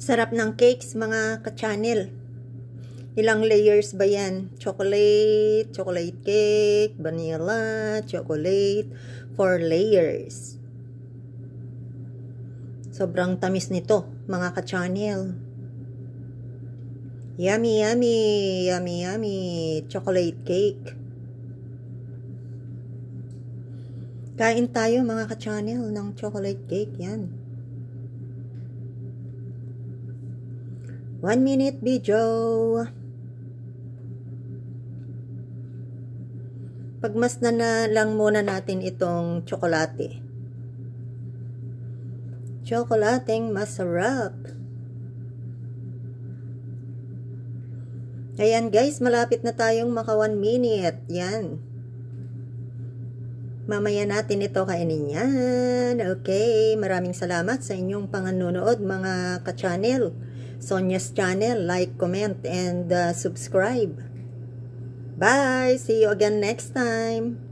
Sarap ng cakes, mga ka-channel. Ilang layers ba yan? Chocolate, chocolate cake, vanilla, chocolate, 4 layers. Sobrang tamis nito, mga ka-channel. Yummy, yummy, yummy, yummy, chocolate cake. Kain tayo, mga ka-channel, ng chocolate cake. Yan. 1 minute video. Pagmasdan na lang muna natin itong tsokolate. Tsokolateng masarap. Ayan guys, malapit na tayong maka 1 minute. Yan. Mamaya natin ito kainin yan. Okay, maraming salamat sa inyong panonood, mga ka-channel. Sonia's channel, like, comment, and subscribe. Bye! See you again next time!